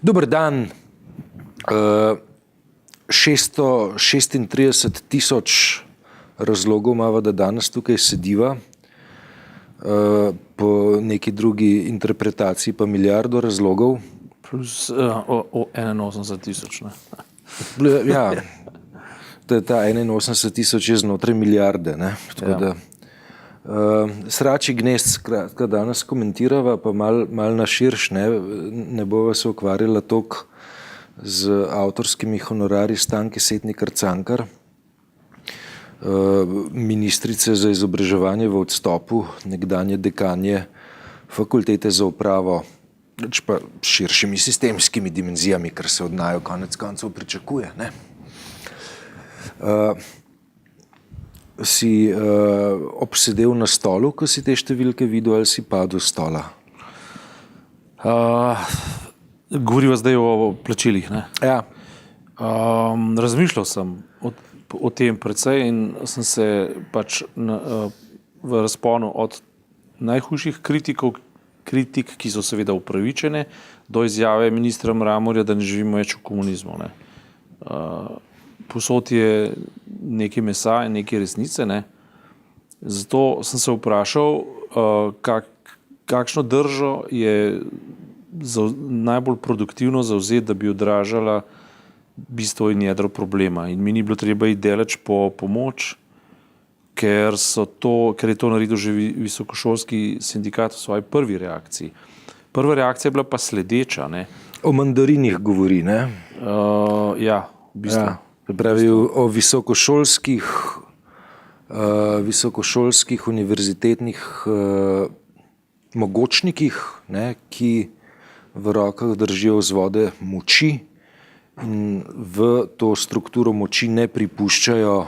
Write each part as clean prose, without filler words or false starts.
Dober dan. 636 tisoč razlogov imamo, da danes tukaj sediva. Po neki drugi interpretaciji pa milijardo razlogov. Plus 81 tisoč. Ja, ta 81 tisoč je znotraj milijarde. Ne? Tako da, srači gnezd, skratka, danes komentirava, pa mal na širš, ne bova se ukvarjala toliko z avtorskimi honorarji Stanke Setnikar-Cankar, ministrice za izobraževanje v odstopu, nekdanje dekanje fakultete za upravo, pa širšimi sistemskimi dimenzijami, kar se od naju konec koncev pričakuje. Ne? Si obsedel na stolu, ko si te številke videl, ali si padel s stola? Govoriva zdaj o plačilih, ne? Ja. Razmišljal sem o tem precej in sem se pač v razponu od najhujših kritik, ki so seveda upravičene, do izjave ministra Mramorja, da ne živimo več v komunizmu. Ne? Posod je nekaj mesa in nekaj resnice. Ne? Zato sem se vprašal, kakšno držo je najbolj produktivno zavzeti, da bi odražala bistvo in jedro problema. In mi ni bilo treba iti daleč po pomoč, ker je to naredil že visokošolski sindikat v svoji prvi reakciji. Prva reakcija je bila pa sledeča. Ne? O mandarinih govori, ne? Ja, v bistvu. Ja. Pravi o visokošolskih univerzitetnih mogočnikih, ne, ki v rokah držijo vzvode moči in v to strukturo moči ne pripuščajo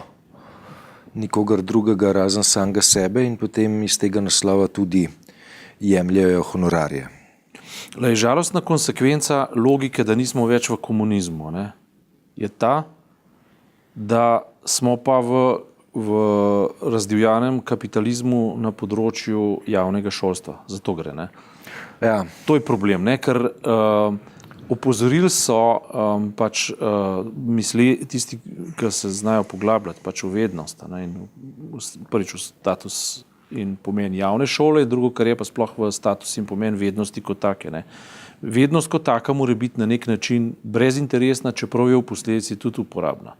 nikogar drugega razen samega sebe in potem iz tega naslova tudi jemljajo honorarje. Žalostna konsekvenca logike, da nismo več v komunizmu, ne, je ta, da smo pa v razdivjanem kapitalizmu na področju javnega šolstva. Zato gre. Ne? Ja. To je problem, ne? Ker opozorili so tisti, ki se znajo poglabljati v vednost, ne? Prvič v status in pomen javne šole, drugo, kar je pa sploh v status in pomen vednosti kot take. Ne? Vednost kot taka mora biti na nek način brezinteresna, čeprav je v posledici tudi uporabna.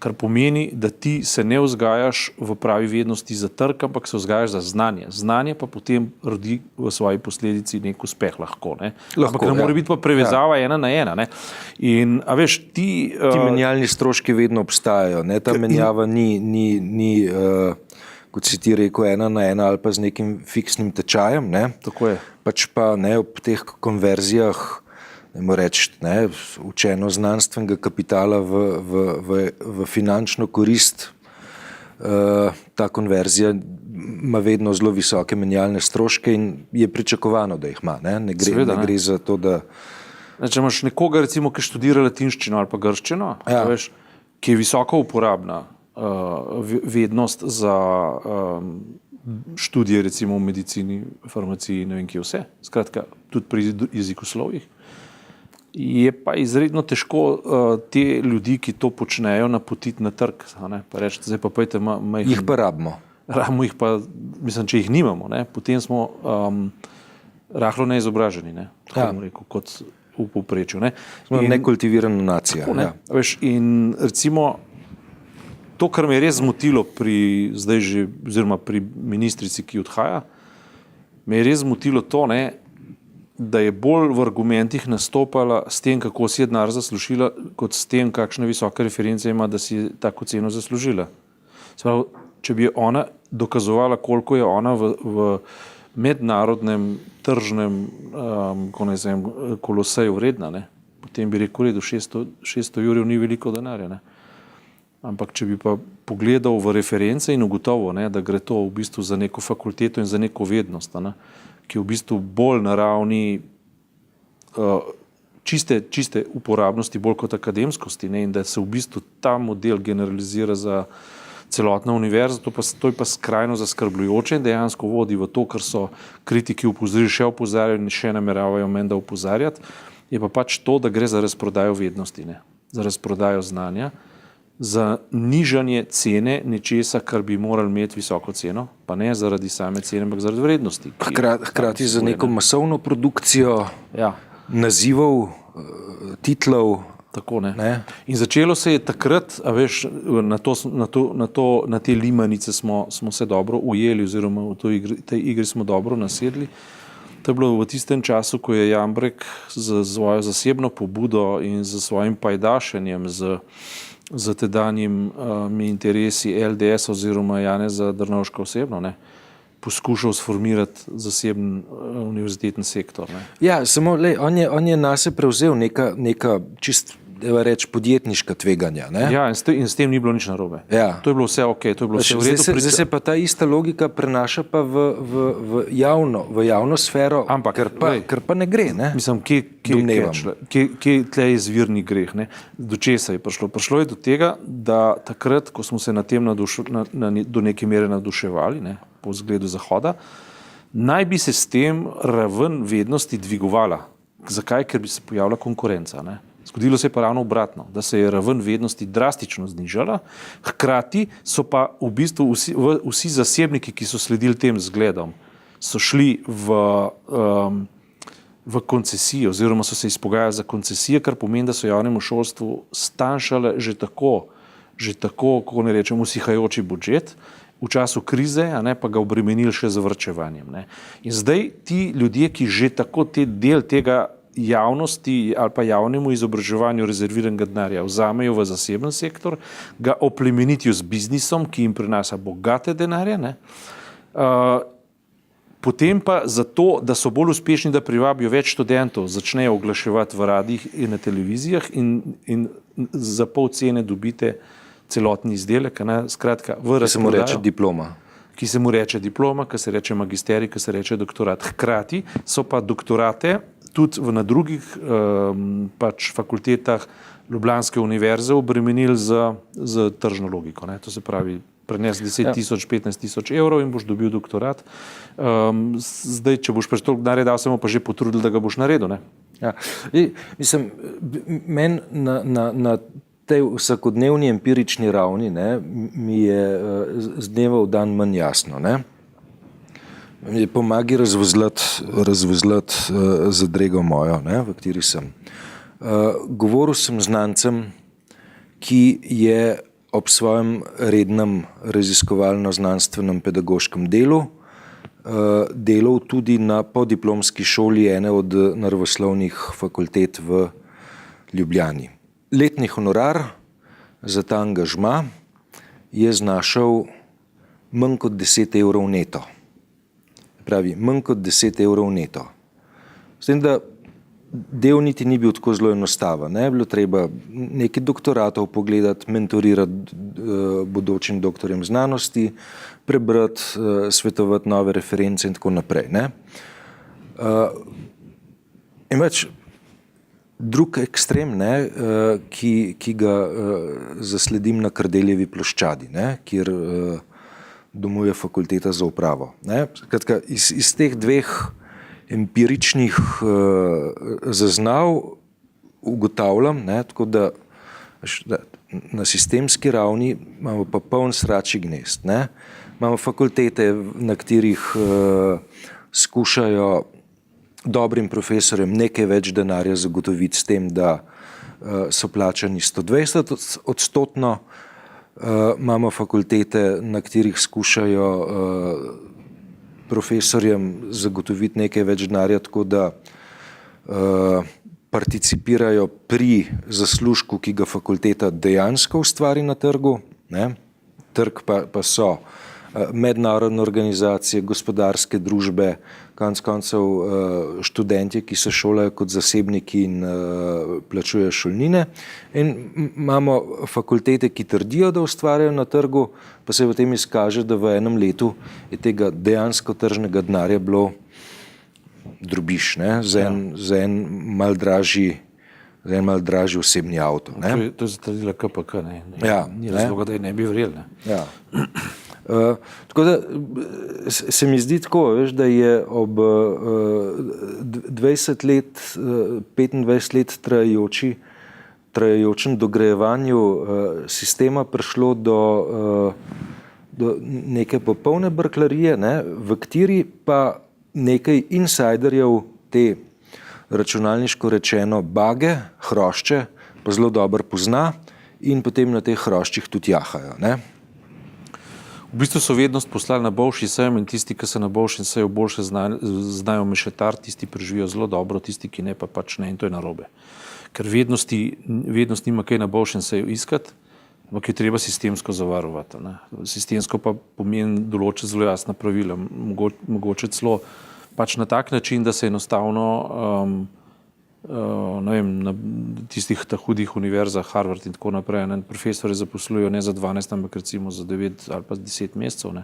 Kar pomeni, da ti se ne vzgajaš v pravi vednosti za trg, ampak se vzgajaš za znanje. Znanje pa potem rodi v svoji posledici nek uspeh lahko. Ne? Ampak ne more biti pa prevezava ena na ena. Ne? In, a veš, ti menjalni stroški vedno obstajajo. Ne? Ta menjava ni kot si ti rekel, ena na ena ali pa z nekim fiksnim tečajem. Ne? Tako je. Pač pa ne, ob teh konverzijah učeno znanstvenega kapitala v finančno korist, ta konverzija ima vedno zelo visoke menjalne stroške in je pričakovano, da jih ima. Ne gre za to, da... Če imaš nekoga, recimo, ki študira latinščino ali pa grščino, ja. Veš, ki je visoko uporabna vednost za študije, recimo v medicini, farmaciji, ne vem kje vse, skratka, tudi pri jezikoslovjih, je pa izredno težko te ljudi, ki to počnejo, napotiti na trg. Pa reči, zdaj pa pojte, jih pa rabimo. Rabimo jih pa, mislim, če jih nimamo, ne? Potem smo rahlo neizobraženi, ne? Tako bom rekel, kot v povprečju. Smo nekultivirana nacija. Tako, ne? Ja. Veš, in recimo, to, kar me je res zmotilo oziroma pri ministrici, ki odhaja, me je res zmotilo to, ne, da je bolj v argumentih nastopala s tem, kako si je denar zaslužila, kot s tem, kakšne visoke reference ima, da si tako ceno zaslužila. Sprav, če bi ona dokazovala, koliko je ona v mednarodnem tržnem koloseju vredna, ne, potem bi rekel, da 600 jurjev ni veliko denarja. Ne. Ampak če bi pa pogledal v reference in ugotovil, ne, da gre to v bistvu za neko fakulteto in za neko vednost, ne, ki je v bistvu bolj na ravni čiste uporabnosti, bolj kot akademskosti, ne, in da se v bistvu ta model generalizira za celotna univerza, to je pa skrajno zaskrbljujoče in dejansko vodi v to, kar so kritiki opozorili, še opozarjajo in še nameravajo menda opozarjati, je pa pač to, da gre za razprodajo vednosti, ne? Za razprodajo znanja, za nižanje cene nečesa, kar bi morali imeti visoko ceno, pa ne zaradi same cene, ampak zaradi vrednosti. Hkrati za neko masovno produkcijo nazivov, titlov. Tako, ne. In začelo se je takrat, a veš, na te limanice smo se dobro ujeli oziroma v tej igri smo dobro nasedli. To je bilo v tistem času, ko je Jambrek z svojo zasebno pobudo in z svojim pajdašenjem z tedanjimi interesi LDS oziroma Janeza Drnovška osebno, ne, poskušal sformirati zaseben univerzitetni sektor. Ne. Ja, samo on je nase prevzel neka čist podjetniška tveganja. Ne? Ja, in s tem ni bilo nič narobe. Ja. To je bilo vse ok, to je bilo vse v redu. Zdaj se pa ta ista logika prenaša pa v javno sfero, ampak, kar pa ne gre. Ne? Mislim, kje tle je izvirni greh? Ne? Do česa je prišlo? Prišlo je do tega, da takrat, ko smo se na tem do neke mere naduševali, ne, po zgledu Zahoda, naj bi se s tem raven vednosti dvigovala. Zakaj? Ker bi se pojavila konkurenca. Ne? Zgodilo se je pa ravno obratno, da se je raven vednosti drastično znižala, hkrati so pa v bistvu vsi zasebniki, ki so sledili tem zgledom, so šli v koncesije oziroma so se izpogajali za koncesije, kar pomeni, da so javnemu šolstvu stanjšale že tako, kako ne rečem, usihajoči budžet, v času krize, a ne, pa ga obremenili še z varčevanjem. Ne. In zdaj ti ljudje, ki že tako del tega javnosti ali pa javnemu izobraževanju rezerviranega denarja vzamejo v zaseben sektor, ga oplemenitijo z biznisom, ki jim prinaša bogate denarje, ne. Potem pa zato, da so bolj uspešni, da privabijo več študentov, začnejo oglaševati v radijih in na televizijah in za pol cene dobite celotni izdelek, ne, skratka v razprodajo. Se mu reče diploma. Ki se mu reče diploma, ki se reče magisterij, ki se reče doktorat. Hkrati so pa doktorate tudi na drugih pač fakultetah Ljubljanske univerze obremenili z tržno logiko. Ne. To se pravi, prenes 10 tisoč, 15 tisoč evrov in boš dobil doktorat. Zdaj, če boš pač toliko denarja dal, se mu pa že potrudil, da ga boš naredil. Ne. Ja. Mislim, meni na tej vsakodnevni empirični ravni, ne, mi je z dneva v dan manj jasno. Ne. Mi pomagi razvozlati zadrego mojo, ne, v kateri sem. Govoril sem z znancem, ki je ob svojem rednem raziskovalno-znanstvenem pedagoškem delu delal tudi na podiplomski šoli ene od naravoslovnih fakultet v Ljubljani. Letni honorar za ta angažma je znašal manj kot 10 evrov neto. Pravi, manj kot 10 evrov neto. S tem, da del niti ni bil tako zelo enostaven. Ne? Bilo treba nekaj doktoratov pogledati, mentorirati bodočim doktorjem znanosti, prebrati, svetovati nove reference in tako naprej. Ne? In več drug ekstrem, ne, ki ga zasledim na Kardeljevi ploščadi, ne, kjer domuje fakulteta za upravo. Ne. Skratka, iz teh dveh empiričnih zaznav ugotavljam, ne, tako da na sistemski ravni imamo pa poln sračji gnezd. Ne. Imamo fakultete, na katerih skušajo dobrim profesorjem nekaj več denarja zagotoviti s tem, da so plačani 120%. Imamo fakultete, na katerih skušajo profesorjem zagotoviti nekaj več denarja, tako da participirajo pri zaslužku, ki ga fakulteta dejansko ustvari na trgu. Ne? Trg pa so mednarodne organizacije, gospodarske družbe, konec koncev študentje, ki se šolajo kot zasebniki in plačujejo šolnine. In imamo fakultete, ki trdijo, da ustvarjajo na trgu, pa se potem izkaže, da v enem letu je tega dejansko tržnega denarja bilo drobiž, ne? Za en mal dražji osebni avto. Ne? To je zatrdila KPK, ne? Ja, ni razloga, da je ne bi verjeli. Ja. Tako da se mi zdi tako, veš, da je ob 20 let, 25 let trajajočem dograjevanju sistema prišlo do neke popolne brklarije, ne, v kateri pa nekaj insajderjev te računalniško rečeno bage, hrošče, pa zelo dobro pozna in potem na teh hroščih tudi jahajo. Ne. V bistvu so vednost poslali na boljši sejem in tisti, ki se na boljšem seju boljše znajo mešetar, tisti preživijo zelo dobro, tisti, ki ne, pa pač ne, in to je narobe. Ker vednost nima kaj na boljšem seju iskati, ampak je treba sistemsko zavarovati. Ne. Sistemsko pa pomeni določiti zelo jasna pravila, mogoče celo pač na tak način, da se enostavno ne vem, na tistih hudih univerzah, Harvard in tako naprej, ne, profesori zaposlujejo ne za 12, ampak recimo za 9 ali pa 10 mesecev. Ne.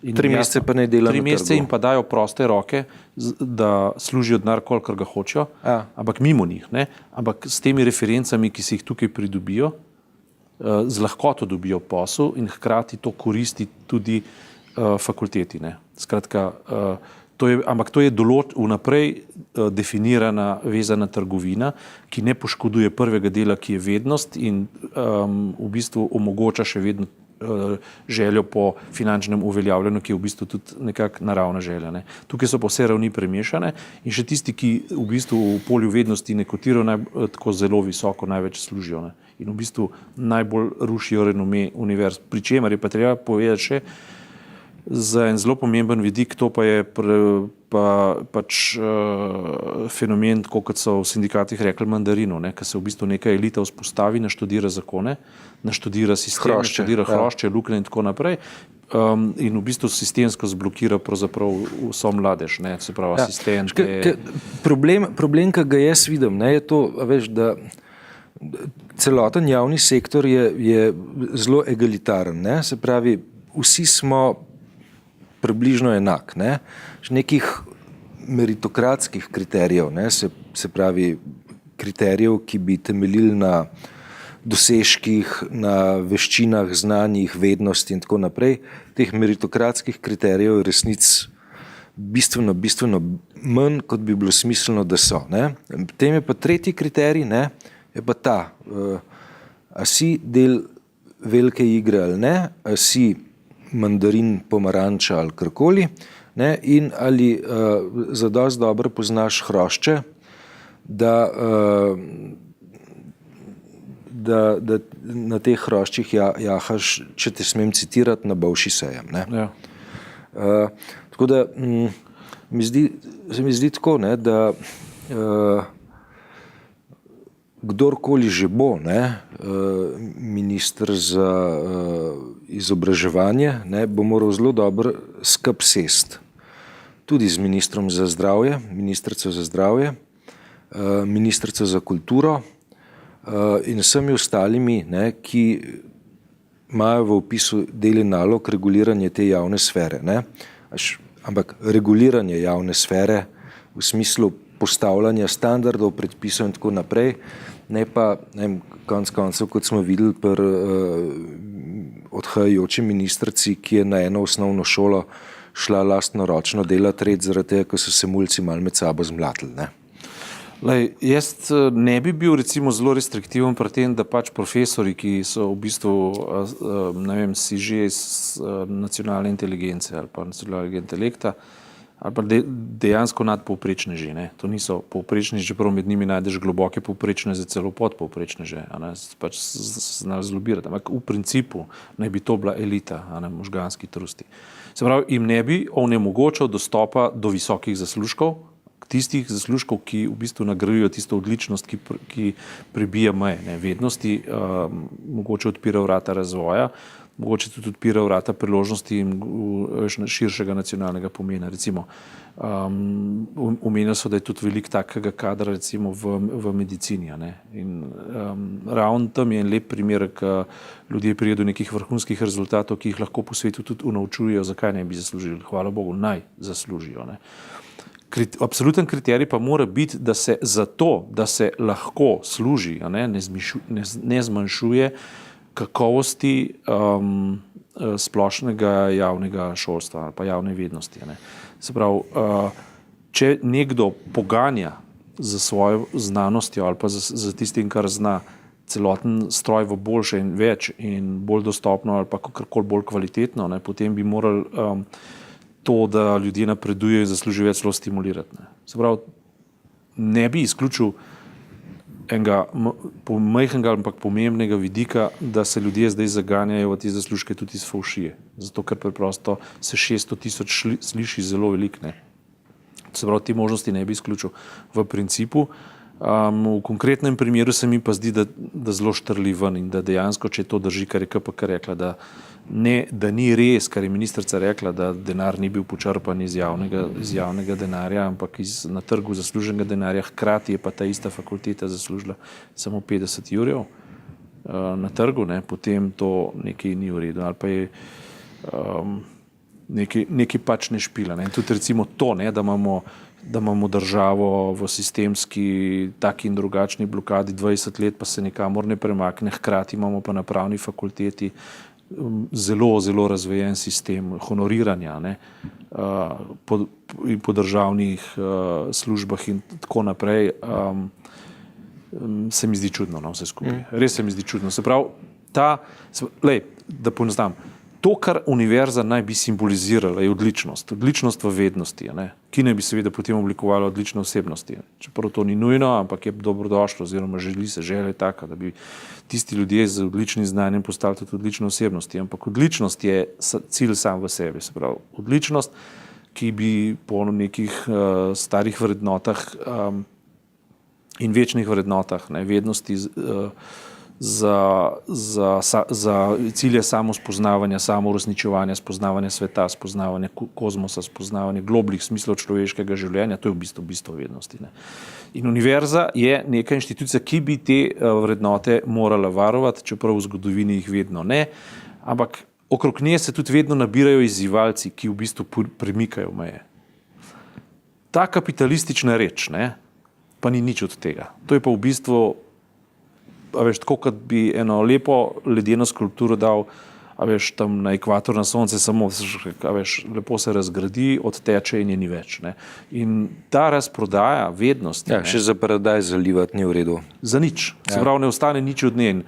3 mesece pa ne dela na trgu. 3 mesece jim pa dajo proste roke, da služijo denar, kolikor ga hočejo, ampak mimo njih. Ne. Ampak s temi referencami, ki si jih tukaj pridobijo, z lahkoto dobijo posel in hkrati to koristi tudi fakulteti. Ne. Skratka, ampak to je vnaprej definirana, vezana trgovina, ki ne poškoduje prvega dela, ki je vednost in v bistvu omogoča še vedno željo po finančnem uveljavljanju, ki je v bistvu tudi nekako naravna želja. Ne. Tukaj so pa vse ravni premešane in še tisti, ki v bistvu v polju vednosti ne kotirajo tako zelo visoko, največ služijo. Ne. In v bistvu najbolj rušijo renome univerz. Pri čemer je pa treba povedati še, za en zelo pomemben vidik, to pa je pač fenomen, tako kot so v sindikatih rekli mandarinov, ker se v bistvu neka elita vzpostavi, naštudira zakone, naštudira sistem, naštudira hrošče, luknje in tako naprej in v bistvu sistemsko zblokira pravzaprav vso mladež, ne, se pravi asistente. Problem, ki ga jaz vidim, ne, je to, veš, da celoten javni sektor je zelo egalitaren, ne, se pravi, vsi smo približno enak, ne? Nekih meritokratskih kriterijev, ne? Se pravi kriterijev, ki bi temeljili na dosežkih, na veščinah, znanjih, vednosti in tako naprej. Teh meritokratskih kriterijev je resnic bistveno manj, kot bi bilo smiselno, da so. Ne? Potem je pa tretji kriterij, ne? Je pa ta, a si del velike igre ali ne, a si mandarin, pomaranča ali karkoli, ne, in ali zadosti dobro poznaš hrošče, da na teh hroščih jahaš, če te smem citirati, na bolšji sejem. Ne. Ja. Tako da se mi zdi tako, ne, da kdorkoli že bo, ne, minister za izobraževanje, ne, bo moral zelo dobro skup sest. Tudi z ministrom za zdravje, ministrico za zdravje, ministrico za kulturo in vsemi ostalimi, ne, ki imajo v opisu del in nalog reguliranje te javne sfere. Ne. Ampak reguliranje javne sfere v smislu postavljanja standardov, predpisov in tako naprej, ne pa, konec koncev, kot smo videli pri odhajajoči ministrici, ki je na eno osnovno šolo šla lastnoročno delati red, zaradi tega, ko so se mulci malo med sabo zmlatili. Ne? Jaz ne bi bil recimo zelo restriktiven pri tem, da pač profesori, ki so v bistvu, ne vem, si že iz nacionalne inteligence ali pa nacionalnega intelekta, ali pa dejansko nadpovprečneži. To niso povprečneži, čeprav med njimi najdeš globoke povprečne, za celo podpovprečneže, pač znajo zlobirati. Ampak v principu naj bi to bila elita, možganski trusti. Se pravi, jim ne bi onemogočal dostopa do visokih zaslužkov, tistih zaslužkov, ki v bistvu nagrajujejo tisto odličnost, ki prebija meje, vednosti, mogoče odpira vrata razvoja, mogoče tudi odpira vrata priložnosti in širšega nacionalnega pomena. Recimo, omenili so, da je tudi veliko takega kadra recimo v medicini. In ravno tam je en lep primer, ko ljudje prijedo do nekih vrhunskih rezultatov, ki jih lahko po svetu tudi unaučujejo, zakaj ne bi zaslužili. Hvala Bogu, naj zaslužijo. Absoluten kriterij pa mora biti, da se zato, da se lahko služi, ne zmanjšuje kakovosti splošnega javnega šolstva ali pa javne vednosti. Ne. Se pravi, če nekdo poganja za svojo znanostjo ali pa za tistim, kar zna, celoten stroj v boljše in več in bolj dostopno ali pa kakorkoli bolj kvalitetno, ne, potem bi morali to, da ljudje napredujejo in zaslužijo več, celo stimulirati. Ne. Se pravi, ne bi izključil enega majhnega, ampak pomembnega vidika, da se ljudje zdaj zaganjajo v te zaslužke tudi iz fovšije. Zato, ker preprosto se 600,000 sliši zelo veliko. Se pravi, te možnosti ne bi izključil. V principu, v konkretnem primeru se mi pa zdi, da zelo štrli ven in da dejansko, če to drži, kar je KPK rekla, da ni res, kar je ministrica rekla, da denar ni bil počrpan iz javnega denarja, ampak na trgu zasluženega denarja, hkrati je pa ta ista fakulteta zaslužila samo 50 jurjev na trgu, ne, potem to nekaj ni v redu. Ali pa je nekaj pač ne špila. Ne. In tudi recimo to, ne, da imamo državo v sistemski taki in drugačni blokadi 20 let, pa se nikamor ne premakne, hkrati imamo pa na pravni fakulteti zelo, zelo razvejen sistem honoriranja, ne, po državnih službah in tako naprej, se mi zdi čudno, no, vse skupaj. Res se mi zdi čudno. Se pravi, da poenostavim, to, kar univerza naj bi simbolizirala, je odličnost. Odličnost v vednosti, ne? Ki naj bi seveda potem oblikovala odlične osebnosti. Čeprav to ni nujno, ampak je dobrodošlo, oziroma želja je taka, da bi tisti ljudje z odličnim znanjem postali tudi odlične osebnosti. Ampak odličnost je cilj sam v sebi. Se pravi, odličnost, ki bi po nekih starih vrednotah in večnih vrednotah, ne, vednosti za cilje samospoznavanja, samouresničevanja, spoznavanja sveta, spoznavanja kozmosa, spoznavanja globlih smislov človeškega življenja, to je v bistvu vednosti. Ne. In univerza je neka inštitucija, ki bi te vrednote morala varovati, čeprav v zgodovini jih vedno ne, ampak okrog nje se tudi vedno nabirajo izzivalci, ki v bistvu premikajo meje. Ta kapitalistična reč, ne, pa ni nič od tega. To je pa v bistvu tako, kot bi eno lepo ledeno skulpturo dal, tam na ekvator, na sonce, samo lepo se razgradi, odteče in je ni več. Ne. In ta razprodaja vednosti. Ja, še za paradaj zalivati ni v redu. Za nič. Se pravi, ne ostane nič od nje.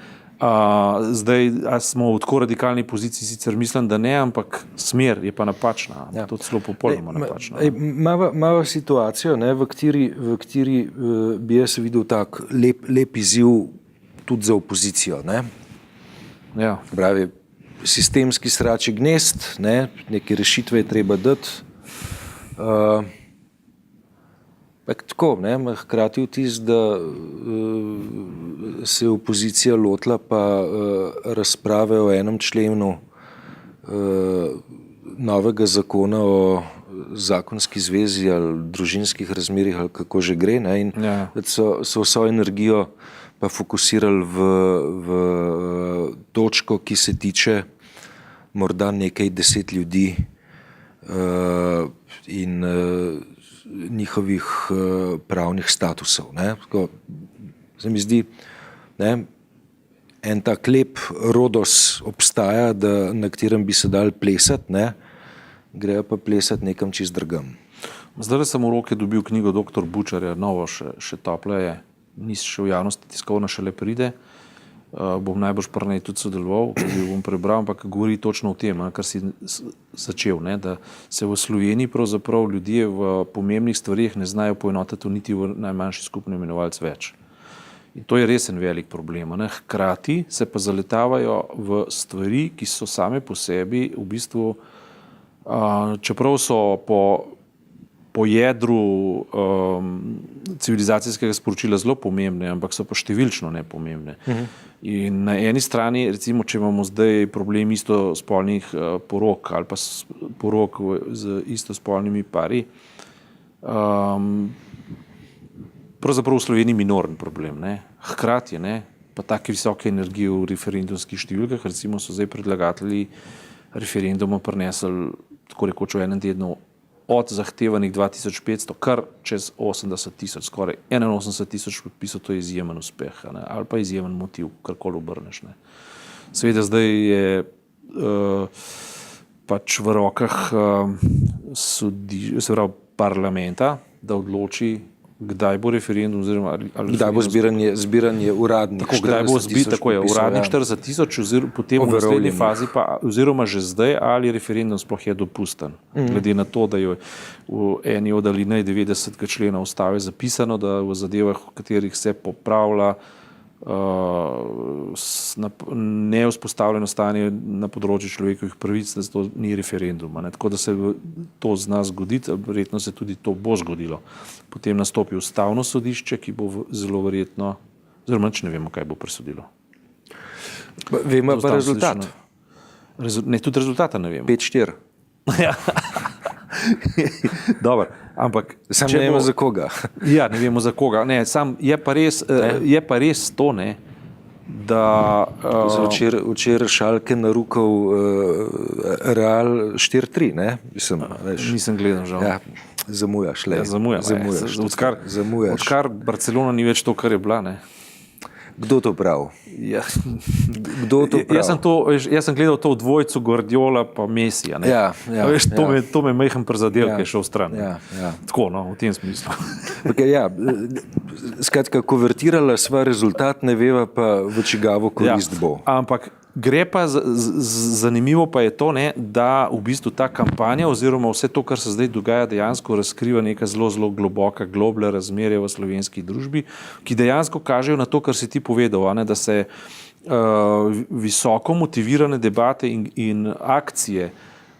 Zdaj smo v tako radikalni poziciji, sicer mislim, da ne, ampak smer je pa napačna. Ja. To celo popolnoma napačna. Mava situacijo, ne, v kateri bi jaz videl tak lep izziv tudi za opozicijo. Ne? Ja. Pravi, sistemski sračji gnezd, ne? Neke rešitve je treba dati. Tako, ne? Hkrati vtis, da se je opozicija lotila pa razprave o enem členu novega zakona o zakonski zvezi ali družinskih razmerjih ali kako že gre, ne? In ja. So vso energijo pa fokusirali v točko, ki se tiče morda nekaj 10 ljudi in njihovih pravnih statusov. Ne? Tako, se mi zdi, ne, en tak lep rodos obstaja, na katerem bi se dal plesati, ne? Grejo pa plesati nekam čist drugam. Zdaj sem v roke dobil knjigo dr. Bučarja, novo še topleje. Nisi še v javnosti, tiskovna šele pride, bom najbolj prnej tudi sodeloval, ko bi bom prebral, ampak govori točno o tem, kar si začel, ne, da se v Sloveniji pravzaprav ljudje v pomembnih stvarih ne znajo poenotiti niti v najmanjši skupni imenovalec več. In to je res en velik problem. Ne. Hkrati se pa zaletavajo v stvari, ki so same po sebi v bistvu, čeprav so po jedru civilizacijskega sporočila zelo pomembne, ampak so pa številčno nepomembne. In na eni strani, recimo, če imamo zdaj problem istospolnih porok ali pa porok z istospolnimi pari, pravzaprav v Sloveniji minoren problem. Ne. Hkrati, ne, pa take visoke energije v referendumskih številkah, recimo so zdaj predlagatelji referenduma prinesli tako rekoč v enem tednu od zahtevanih 2500, kar čez 80,000, skoraj 81,000 podpisov, to je izjemen uspeh, ne, ali pa izjemen motiv, karkoli obrneš. Ne. Seveda zdaj je pač v rokah se pravi parlamenta, da odloči, kdaj bo referendum, oziroma kdaj bo zbiranje uradnih. Tako, kdaj bo tako je, uradnih 40,000, potem v naslednji fazi pa, oziroma že zdaj, ali referendum sploh je dopusten. Glede na to, da je v eni od alinej 90. člena Ustave zapisano, da v zadevah, v katerih se popravlja nevzpostavljeno stanje na področju človekovih pravic, da to ni referenduma. Tako da se to zna zgoditi, verjetno se tudi to bo zgodilo. Potem nastopi ustavno sodišče, ki bo zelo verjetno, oziroma ne vemo, kaj bo presodilo. Vemo pa rezultat. Ne, tudi rezultata ne vemo. 5-4. Dobro, ampak sam ne vemo za koga. Ja, ne vemo za koga. Ne, sam je pa res to, ne, da včeraj Šalke narukal Real 4-3, ne? Nisem gledal, žal. Ja, zamujaš. Odkar Barcelona ni več to, kar je bila, ne. Kdo to pravi? Ja. Kdo to pravi? Jaz sem gledal to v dvojcu Guardiola pa Messija. To me majhen prizadel, ki je šel stran. Tako, no, v tem smislu. Skratka, konvertirala sva rezultat, ne veva pa v čigavo korist bo. Ampak gre pa, zanimivo pa je to, ne, da v bistvu ta kampanja oziroma vse to, kar se zdaj dogaja, dejansko razkriva neka zelo, zelo globoka, globlja razmerja v slovenski družbi, ki dejansko kažejo na to, kar si ti povedal, ne, da se visoko motivirane debate in akcije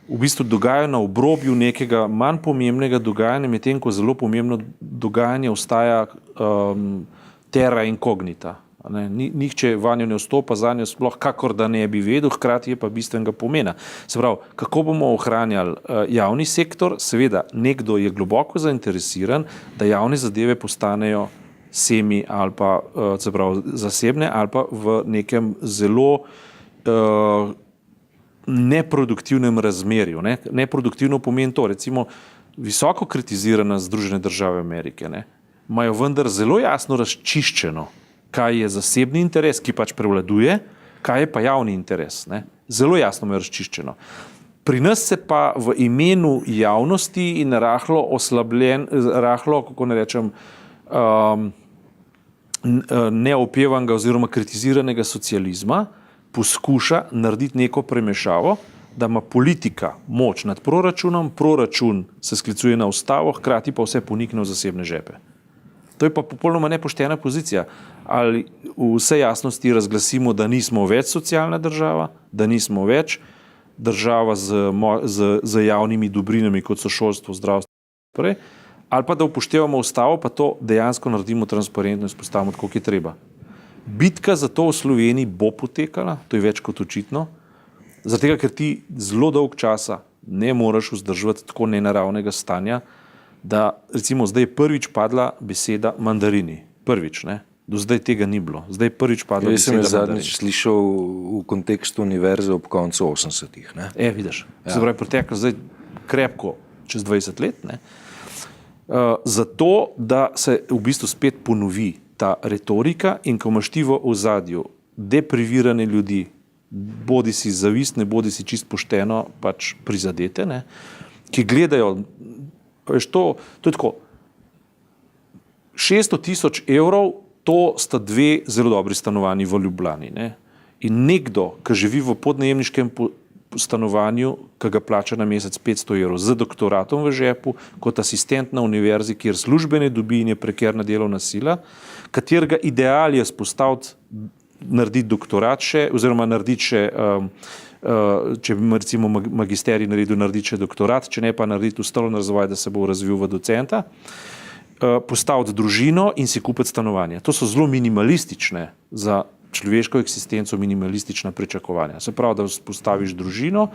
v bistvu dogajajo na obrobju nekega manj pomembnega dogajanja, medtem ko zelo pomembno dogajanje ostaja terra incognita. Nihče vanjo ne vstopa, zanjo sploh kakor da ne bi vedel, hkrati je pa bistvenega pomena. Se pravi, kako bomo ohranjali javni sektor? Seveda, nekdo je globoko zainteresiran, da javne zadeve postanejo semi ali pa se pravi, zasebne ali pa v nekem zelo neproduktivnem razmerju. Ne? Neproduktivno pomeni to, recimo visoko kritizirana Združene države Amerike, ne? Imajo vendar zelo jasno razčiščeno, kaj je zasebni interes, ki pač prevladuje, kaj je pa javni interes. Ne? Zelo jasno je razčiščeno. Pri nas se pa v imenu javnosti in rahlo oslabljen, rahlo, kako ne rečem, neopevanega oziroma kritiziranega socializma poskuša narediti neko premešavo, da ima politika moč nad proračunom, proračun se sklicuje na ustavo, hkrati pa vse ponikne v zasebne žepe. To je pa popolnoma nepoštena pozicija. Ali v vse jasnosti razglasimo, da nismo več socialna država, da nismo več država z javnimi dobrinami, kot so šolstvo, zdravstvo, ali pa da upoštevamo ustavo, pa to dejansko naredimo transparentno in izpostavimo tako, kot je treba. Bitka za to v Sloveniji bo potekala, to je več kot očitno, zato ker ti zelo dolg časa ne moreš vzdrževati tako nenaravnega stanja, da recimo zdaj je prvič padla beseda mandarini. Prvič, ne? Do zdaj tega ni bilo. Zdaj je prvič padla beseda mandarini. Jaz sem zadnjič slišal v kontekstu univerze ob koncu 80-ih. Vidiš. Se pravi, preteklo zdaj krepko čez 20 let. Ne? Zato, da se v bistvu spet ponovi ta retorika in ko imaš ti v ozadju deprivirane ljudi, bodi si zavistne, bodi si čist pošteno pač prizadete, ne? Ki gledajo. To je tako, 600,000 evrov, to sta dve zelo dobri stanovanji v Ljubljani. Ne? In nekdo, ki živi v podnajemniškem stanovanju, ki ga plača na mesec 500 evrov z doktoratom v žepu, kot asistent na univerzi, kjer službene dobi in je prekerna delovna sila, katerega ideal je spostaviti, narediti doktorat še, oziroma narediti še če bi recimo magisterij narediti še doktorat, če ne pa narediti ustanovni razvoj, da se bo razvil v docenta, postaviti družino in si kupiti stanovanje. To so zelo minimalistične za človeško eksistenco, minimalistična pričakovanja. Se pravi, da postaviš družino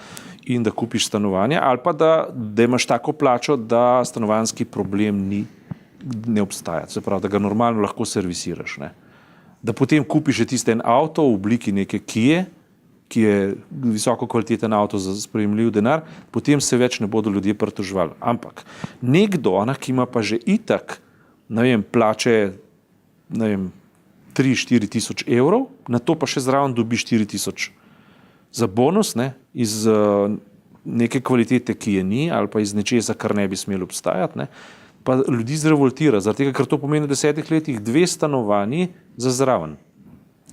in da kupiš stanovanje, ali pa da imaš tako plačo, da stanovanjski problem ne obstaja. Se pravi, da ga normalno lahko servisiraš. Ne? Da potem kupiš tiste en avto v obliki neke Kie, ki je visoko kvaliteten avto za sprejemljiv denar, potem se več ne bodo ljudje pritoževali. Ampak nekdo, ki ima pa že itak, plače, 3-4 tisoč evrov, na to pa še zraven dobi 4 tisoč za bonus, ne, iz neke kvalitete, ki je ni, ali pa iz nečesa, kar ne bi smelo obstajati, ne, pa ljudi zrevoltira, zaradi tega, ker to pomeni v 10 letih 2 stanovanji za zraven.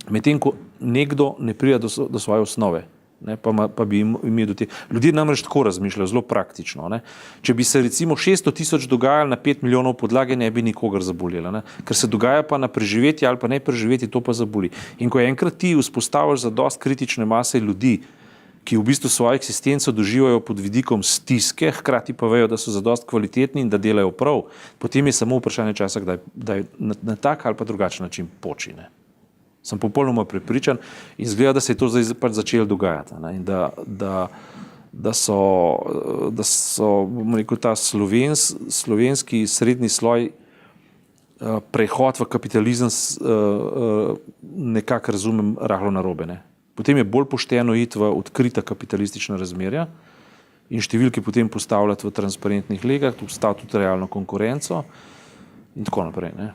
Medtem ko nekdo ne pride do svoje osnove, ne, pa bi imel do te. Ljudje namreč tako razmišljajo, zelo praktično. Ne. Če bi se recimo 600 000 dogajalo na 5 milijonov podlage, ne bi nikogar zabolelo. Ne. Ker se dogaja pa na preživetje ali pa ne preživetje, to pa zaboli. In ko enkrat ti vzpostaviš za dost kritične mase ljudi, ki v bistvu svojo eksistenco doživajo pod vidikom stiske, hkrati pa vejo, da so za dost kvalitetni in da delajo prav, potem je samo vprašanje časa, da na tak ali pa drugačen način počine. Sem popolnoma prepričan in izgleda, da se je to zdaj pač začelo dogajati. Ne? In da so bomo rekel, ta slovenski srednji sloj prehod v kapitalizem nekako razumem rahlo narobe. Ne? Potem je bolj pošteno iti v odkrita kapitalistična razmerja in številke potem postavljati v transparentnih legah, postaviti tudi realno konkurenco in tako naprej. Ne?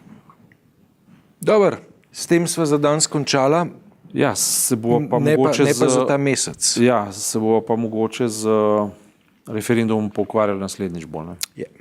Dobar. S tem sva za danes končala. Ja, se bo pa ne mogoče pa za ta mesec. Ja, se bo pa mogoče z referendumom pokvarjali naslednjič bolj. Ne? Yeah.